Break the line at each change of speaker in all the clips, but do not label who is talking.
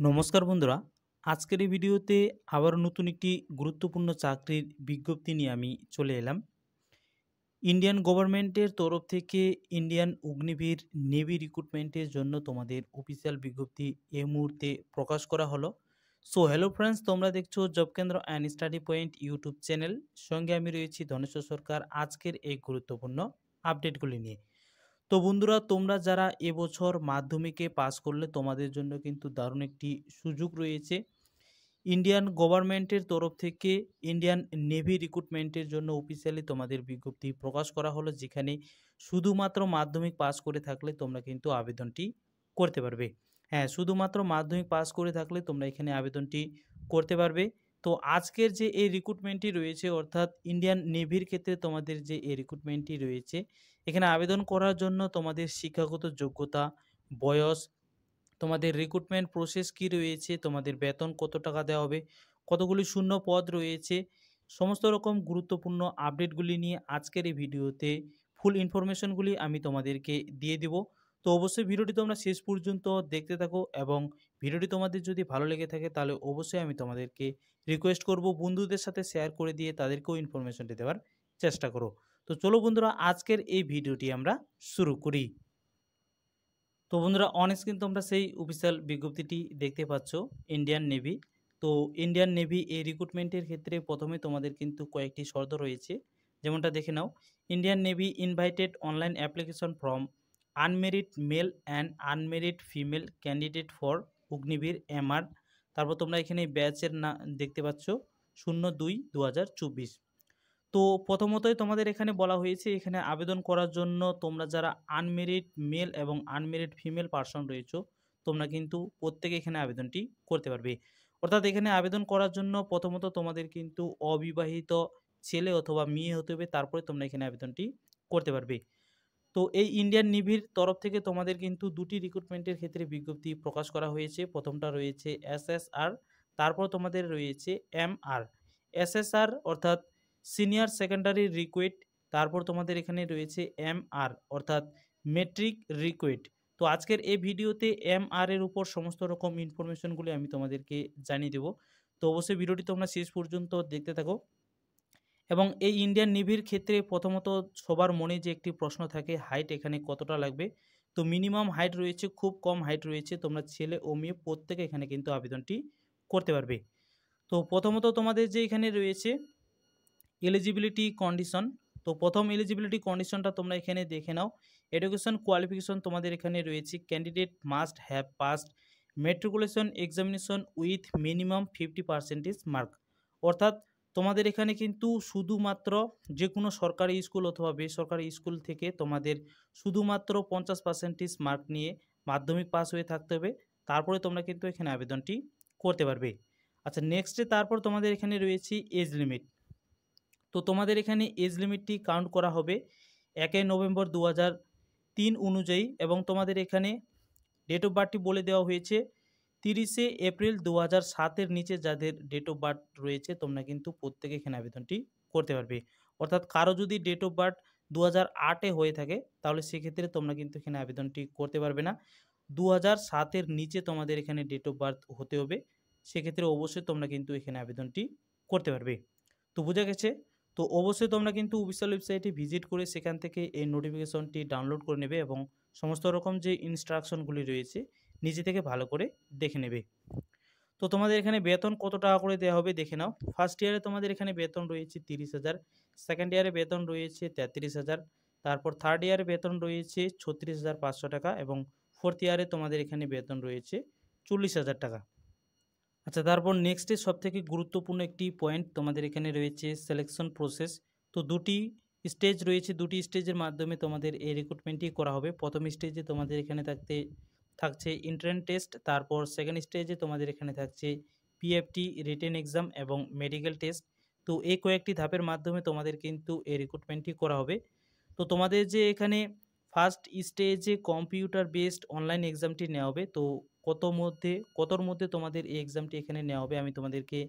নমস্কার বন্ধুরা, আজকের এই ভিডিওতে আবার নতুন একটি গুরুত্বপূর্ণ চাকরির বিজ্ঞপ্তি নিয়ে আমি চলে এলাম। ইন্ডিয়ান গভর্নমেন্টের তরফ থেকে ইন্ডিয়ান অগ্নিবীর নেভি রিক্রুটমেন্টের জন্য তোমাদের অফিসিয়াল বিজ্ঞপ্তি এই মুহূর্তে প্রকাশ করা হলো। সো হ্যালো ফ্রেন্ডস, তোমরা দেখছো জব কেন্দ্র and study point YouTube channel. সঙ্গে আমি রয়েছি ধনেশ্বর সরকার আজকের এই গুরুত্বপূর্ণ আপডেটগুলি নিয়ে। তো বন্ধুরা, তোমরা যারা এবছর মাধ্যমিকে পাস করলে তোমাদের জন্য কিন্তু দারুণ একটি সুযোগ রয়েছে। ইন্ডিয়ান গভর্নমেন্টের তরফ থেকে ইন্ডিয়ান নেভি রিক্রুটমেন্টের জন্য অফিসিয়ালি তোমাদের বিজ্ঞপ্তি প্রকাশ করা হলো, যেখানে শুধুমাত্র মাধ্যমিক পাস করে থাকলে তোমরা কিন্তু আবেদনটি করতে পারবে। হ্যাঁ, শুধুমাত্র মাধ্যমিক পাস করে থাকলে তোমরা এখানে আবেদনটি করতে পারবে। তো আজকের যে এই রিক্রুটমেন্টটি রয়েছে, অর্থাৎ ইন্ডিয়ান নেভির ক্ষেত্রে তোমাদের যে এই রিক্রুটমেন্টটি রয়েছে, এখানে আবেদন করার জন্য তোমাদের শিক্ষাগত যোগ্যতা, বয়স, তোমাদের রিক্রুটমেন্ট প্রসেস কি রয়েছে, তোমাদের বেতন কত টাকা দেওয়া হবে, কতগুলি শূন্য পদ রয়েছে, সমস্ত রকম গুরুত্বপূর্ণ আপডেটগুলি নিয়ে আজকের এই ভিডিওতে ফুল ইনফরমেশনগুলি আমি তোমাদেরকে দিয়ে দিব। তো অবশ্যই ভিডিওটি তোমরা শেষ পর্যন্ত দেখতে থাকো, এবং ভিডিওটি তোমাদের যদি ভালো লেগে থাকে তাহলে অবশ্যই আমি তোমাদেরকে রিকোয়েস্ট করব বন্ধুদের সাথে শেয়ার করে দিয়ে তাদেরকেও ইনফরমেশনটি দেওয়ার চেষ্টা করো। তো চলো বন্ধুরা, আজকের এই ভিডিওটি আমরা শুরু করি। তো বন্ধুরা, অন স্ক্রিন তোমরা সেই অফিসিয়াল বিজ্ঞপ্তিটি দেখতে পাচ্ছ, ইন্ডিয়ান নেভি। তো ইন্ডিয়ান নেভি এই রিক্রুটমেন্টের ক্ষেত্রে প্রথমে তোমাদের কিন্তু কয়েকটি শর্ত রয়েছে, যেমনটা দেখে নাও। Indian navy invited online application from unmarried male and unmarried female candidate for Agniveer MR. তারপর তোমরা এখানে ব্যাচের না দেখতে পাচ্ছ 02/2024। তো প্রথমতই তোমাদের এখানে বলা হয়েছে, এখানে আবেদন করার জন্য তোমরা যারা আনমেরিড মেল এবং আনমেরিড ফিমেল পার্সন রয়েছো, তোমরা কিন্তু প্রত্যেকে এখানে আবেদনটি করতে পারবে। অর্থাৎ এখানে আবেদন করার জন্য প্রথমত তোমাদের কিন্তু অবিবাহিত ছেলে অথবা মেয়ে হতে হবে, তারপরে তোমরা এখানে আবেদনটি করতে পারবে। তো এই ইন্ডিয়ান নেভির তরফ থেকে তোমাদের কিন্তু দুটি রিক্রুটমেন্টের ক্ষেত্রে বিজ্ঞপ্তি প্রকাশ করা হয়েছে। প্রথমটা রয়েছে এসএসআর, তারপর তোমাদের রয়েছে এমআর। এসএসআর অর্থাৎ সিনিয়র সেকেন্ডারি রিক্রুইট, তারপর তোমাদের এখানে রয়েছে এমআর অর্থাৎ মেট্রিক রিক্রুইট। তো আজকের এই ভিডিওতে এমআর এর উপর সমস্ত রকম ইনফরমেশনগুলি আমি তোমাদেরকে জানিয়ে দেবো। তো অবশ্যই ভিডিওটি তোমরা শেষ পর্যন্ত দেখতে থাকো। এবং এই ইন্ডিয়ান নেভির ক্ষেত্রে প্রথমত সবার মনে যে একটি প্রশ্ন থাকে, হাইট এখানে কতটা লাগবে। তো মিনিমাম হাইট রয়েছে, খুব কম হাইট রয়েছে, তোমরা ছেলে ও মেয়ে প্রত্যেকে এখানে কিন্তু আবেদনটি করতে পারবে। তো প্রথমত তোমাদের যে এখানে রয়েছে এলিজিবিলিটি কন্ডিশন। তো প্রথম এলিজিবিলিটি কন্ডিশনটা তোমরা এখানে দেখে নাও। এডুকেশন কোয়ালিফিকেশন তোমাদের এখানে রয়েছে, candidate must have passed matriculation examination with minimum 50% mark. অর্থাৎ তোমাদের এখানে কিন্তু শুধুমাত্র যে কোনো সরকারি স্কুল অথবা বেসরকারি স্কুল থেকে তোমাদের শুধুমাত্র 50% মার্ক নিয়ে মাধ্যমিক পাস হয়ে থাকতে হবে, তারপরে তোমরা কিন্তু এখানে আবেদনটি করতে পারবে। আচ্ছা, নেক্সটে তারপর তোমাদের এখানে রয়েছে এজ লিমিট। তো তোমাদের এখানে এজ লিমিটটি কাউন্ট করা হবে 1 নভেম্বর 2003 অনুযায়ী, এবং তোমাদের এখানে ডেট অফ বার্থটি বলে দেওয়া হয়েছে 30 এপ্রিল 2007-এর নিচে যাদের ডেট অফ বার্থ রয়েছে তোমরা কিন্তু প্রত্যেকে এখানে আবেদনটি করতে পারবে। অর্থাৎ কারো যদি ডেট অফ বার্থ 2008-এ হয়ে থাকে তাহলে সেক্ষেত্রে তোমরা কিন্তু এখানে আবেদনটি করতে পারবে না। 2007-এর নিচে তোমাদের এখানে ডেট অফ বার্থ হতে হবে, সেক্ষেত্রে অবশ্যই তোমরা কিন্তু এখানে আবেদনটি করতে পারবে। তো বোঝা গেছে। তো অবশ্যই তোমরা কিন্তু অফিসিয়াল ওয়েবসাইটে ভিজিট করে সেখান থেকে এই নোটিফিকেশনটি ডাউনলোড করে নেবে, এবং সমস্ত রকম যে ইনস্ট্রাকশনগুলি রয়েছে নিজে থেকে ভালো করে দেখে নেবে। তো তোমাদের এখানে বেতন কত টাকা করে দেওয়া হবে দেখে নাও। ফার্স্ট ইয়ারে তোমাদের এখানে বেতন রয়েছে 30,000, সেকেন্ড ইয়ারে বেতন রয়েছে 33,000, তারপর থার্ড ইয়ারে বেতন রয়েছে 36,500 টাকা, এবং ফোর্থ ইয়ারে তোমাদের এখানে বেতন রয়েছে 40,000 টাকা। আচ্ছা, তারপর নেক্সটে সবথেকে গুরুত্বপূর্ণ একটি পয়েন্ট তোমাদের এখানে রয়েছে সিলেকশন প্রসেস। তো দুটি স্টেজ রয়েছে, দুটি স্টেজের মাধ্যমে তোমাদের এই রিক্রুটমেন্টটি করা হবে। প্রথম স্টেজে তোমাদের এখানে থাকছে এন্ট্রান্স টেস্ট, তারপর সেকেন্ড স্টেজে তোমাদের এখানে থাকছে পিএফটি রিটেন এক্সাম এবং মেডিকেল টেস্ট। তো এই কয়েকটি ধাপের মাধ্যমে তোমাদের কিন্তু এই রিক্রুটমেন্টটি করা হবে। তো তোমাদের যে এখানে ফার্স্ট স্টেজে কম্পিউটার বেসড অনলাইন এক্সামটি নেওয়া হবে। তো কতর মধ্যে তোমাদের এই এক্সামটি এখানে নেওয়া হবে আমি তোমাদেরকে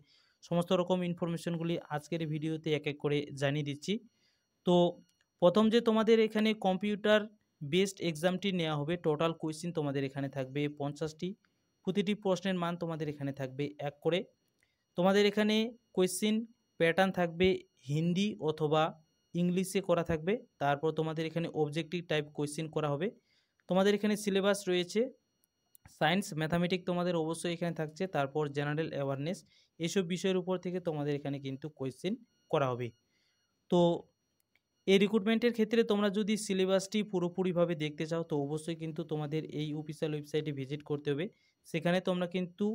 সমস্ত রকম ইনফরমেশনগুলি আজকের এই ভিডিওতে এক এক করে জানিয়ে দিচ্ছি। তো প্রথম যে তোমাদের এখানে কম্পিউটার বেসড এক্সামটি নেওয়া হবে, টোটাল কোয়েশ্চেন তোমাদের এখানে থাকবে 50টি। প্রতিটি প্রশ্নের মান তোমাদের এখানে থাকবে 1 করে। তোমাদের এখানে কোয়েশ্চেন প্যাটার্ন থাকবে হিন্দি অথবা ইংলিশে করা থাকবে। তারপর তোমাদের এখানে অবজেক্টিভ টাইপ কোয়েশ্চেন করা হবে। তোমাদের এখানে সিলেবাস রয়েছে সায়েন্স, ম্যাথামেটিক্স তোমাদের অবশ্যই এখানে থাকছে। তারপর জেনারেল অ্যাওয়ারনেস, এসব বিষয়ের উপর থেকে তোমাদের এখানে কিন্তু কোয়েশ্চেন করা হবে। তো এই রিক্রুটমেন্টের ক্ষেত্রে তোমরা যদি সিলেবাসটি পুরোপুরিভাবে দেখতে চাও তো অবশ্যই কিন্তু তোমাদের এই অফিসিয়াল ওয়েবসাইটে ভিজিট করতে হবে। সেখানে তোমরা কিন্তু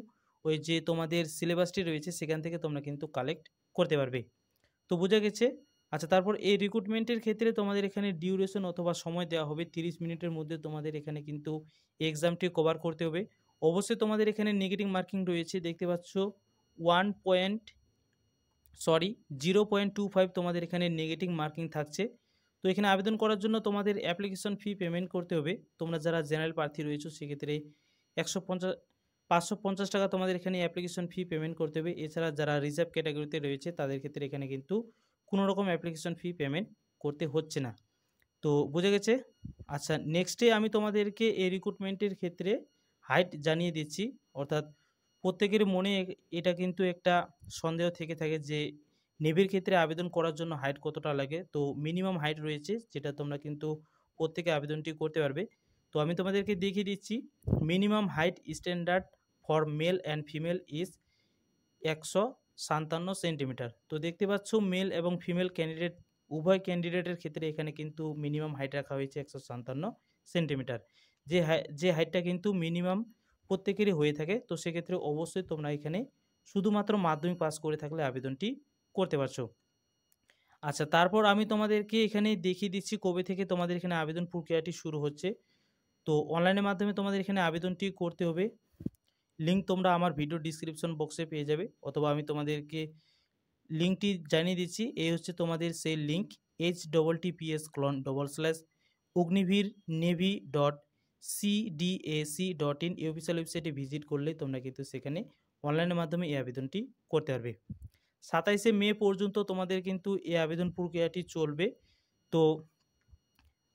ওই যে তোমাদের সিলেবাসটি রয়েছে সেখান থেকে তোমরা কিন্তু কালেক্ট করতে পারবে। তো বোঝা গেছে। আচ্ছা, তারপর এই রিক্রুটমেন্টের ক্ষেত্রে তোমাদের এখানে ডিউরেশন অথবা সময় দেওয়া হবে 30 মিনিটের মধ্যে তোমাদের এখানে কিন্তু এক্সামটি কভার করতে হবে। অবশ্যই তোমাদের এখানে নেগেটিভ মার্কিং রয়েছে, দেখতে পাচ্ছ 0.25 তোমাদের এখানে নেগেটিভ মার্কিং থাকছে। তো এখানে আবেদন করার জন্য তোমাদের অ্যাপ্লিকেশন ফি পেমেন্ট করতে হবে। তোমরা যারা জেনারেল প্রার্থী রয়েছো সেক্ষেত্রে 550 টাকা তোমাদের এখানে অ্যাপ্লিকেশন ফি পেমেন্ট করতে হবে। এছাড়া যারা রিজার্ভ ক্যাটাগরিতে রয়েছে তাদের ক্ষেত্রে এখানে কিন্তু কোনো রকম অ্যাপ্লিকেশন ফি পেমেন্ট করতে হচ্ছে না। তো বোঝা গেছে। আচ্ছা, নেক্সটে আমি তোমাদেরকে এই রিক্রুটমেন্টের ক্ষেত্রে হাইট জানিয়ে দিচ্ছি। অর্থাৎ প্রত্যেকের মনে এটা কিন্তু একটা সন্দেহ থেকে থাকে যে নেভির ক্ষেত্রে আবেদন করার জন্য হাইট কতটা লাগে। তো মিনিমাম হাইট রয়েছে যেটা তোমরা কিন্তু প্রত্যেকে আবেদনটি করতে পারবে। তো আমি তোমাদেরকে দেখিয়ে দিচ্ছি। Minimum height standard for male and female is 157 centimetre. তো দেখতে পাচ্ছ মেল এবং ফিমেল ক্যান্ডিডেট উভয় ক্যান্ডিডেটের ক্ষেত্রে এখানে কিন্তু মিনিমাম হাইট রাখা হয়েছে 157 সেন্টিমিটার। যে হাইটটা কিন্তু মিনিমাম প্রত্যেকেরই হয়ে থাকে। তো সেক্ষেত্রে অবশ্যই তোমরা এখানে শুধুমাত্র মাধ্যমিক পাস করে থাকলে আবেদনটি করতে পারছো। আচ্ছা, তারপর আমি তোমাদেরকে এখানে দেখিয়ে দিচ্ছি কবে থেকে তোমাদের এখানে আবেদন প্রক্রিয়াটি শুরু হচ্ছে। তো অনলাইনের মাধ্যমে তোমাদের এখানে আবেদনটি করতে হবে। লিঙ্ক তোমরা আমার ভিডিও ডিসক্রিপশন বক্সে পেয়ে যাবে, অথবা আমি তোমাদেরকে লিঙ্কটি জানিয়ে দিচ্ছি। এই হচ্ছে তোমাদের সেই লিঙ্ক https://ognivir-navy.cdac.in এই অফিসিয়াল ওয়েবসাইটে ভিজিট করলে তোমরা কিন্তু সেখানে অনলাইনের মাধ্যমে এই আবেদনটি করতে পারবে। 27শে মে পর্যন্ত তোমাদের কিন্তু এই আবেদন প্রক্রিয়াটি চলবে। তো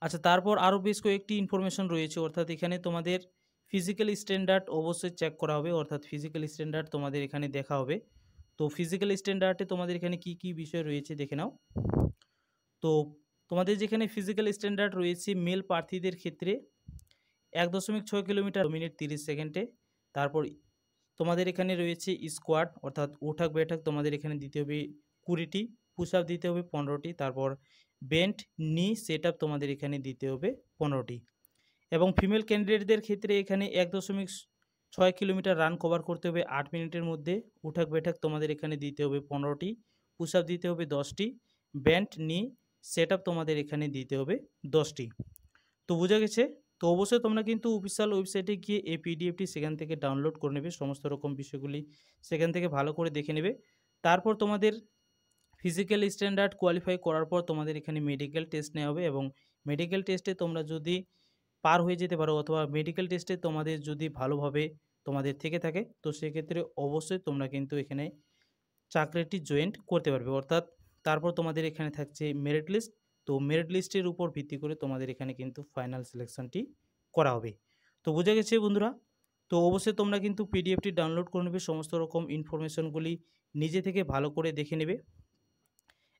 আচ্ছা, তারপর আরও বেশ কয়েকটি ইনফরমেশন রয়েছে। অর্থাৎ এখানে তোমাদের ফিজিক্যাল স্ট্যান্ডার্ড অবশ্যই চেক করা হবে। অর্থাৎ ফিজিক্যাল স্ট্যান্ডার্ড তোমাদের এখানে দেখা হবে। তো ফিজিক্যাল স্ট্যান্ডার্ডে তোমাদের এখানে কি কি বিষয় রয়েছে দেখে নাও। তো তোমাদের যেখানে ফিজিক্যাল স্ট্যান্ডার্ড রয়েছে মেল প্রার্থীদের ক্ষেত্রে 1.6 কিলোমিটার মিনিট 30 সেকেন্ডে। তারপর তোমাদের এখানে রয়েছে স্কোয়াড অর্থাৎ ওঠাক বেঠাক তোমাদের এখানে দিতে হবে 20টি, পুশ আপ দিতে হবে 15টি, তারপর বেন্ট নি সেট আপ তোমাদের এখানে দিতে হবে 15টি। এবং ফিমেল ক্যান্ডিডেটদের ক্ষেত্রে এখানে 1.6 কিলোমিটার রান কভার করতে হবে 8 মিনিটের মধ্যে। উঠাক বেঠাক তোমাদের এখানে দিতে হবে 15টি, পুশ আপ দিতে হবে 10টি, বেন্ট নি সেট আপ তোমাদের এখানে দিতে হবে 10টি। তো বোঝা গেছে। তো অবশ্যই তোমরা কিন্তু অফিসিয়াল ওয়েবসাইটে গিয়ে এই পিডিএফটি সেখান থেকে ডাউনলোড করে নেবে, সমস্ত রকম বিষয়গুলি সেখান থেকে ভালো করে দেখে নেবে। তারপর তোমাদের ফিজিক্যাল স্ট্যান্ডার্ড কোয়ালিফাই করার পর তোমাদের এখানে মেডিকেল টেস্ট নেওয়া হবে, এবং মেডিকেল টেস্টে তোমরা যদি পার হয়ে যেতে পারো অথবা মেডিকেল টেস্টে তোমাদের যদি ভালোভাবে তোমাদের থেকে থাকে তো সেক্ষেত্রে অবশ্যই তোমরা কিন্তু এখানে চাকরিটি জয়েন্ট করতে পারবে। অর্থাৎ তারপর তোমাদের এখানে থাকছে মেরিট লিস্ট। তো মেরিট লিস্টের উপর ভিত্তি করে তোমাদের এখানে কিন্তু ফাইনাল সিলেকশনটি করা হবে। তো বোঝা গেছে বন্ধুরা। তো অবশ্যই তোমরা কিন্তু পিডিএফটি ডাউনলোড করে নেবে, সমস্ত রকম ইনফরমেশনগুলি নিজে থেকে ভালো করে দেখে নেবে।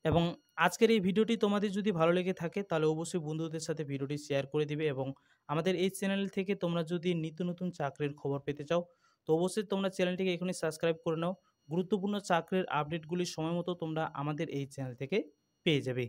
এবং আজকের এই ভিডিওটি তোমাদের যদি ভালো লেগে থাকে তাহলে অবশ্যই বন্ধুদের সাথে ভিডিওটি শেয়ার করে দিবে। এবং আমাদের এই চ্যানেল থেকে তোমরা যদি নিত্য নতুন চাকরির খবর পেতে চাও তো অবশ্যই তোমরা চ্যানেলটিকে এখনই সাবস্ক্রাইব করে নাও। গুরুত্বপূর্ণ চাকরির আপডেটগুলি সময় মতো তোমরা আমাদের এই চ্যানেল থেকে পেয়ে যাবে।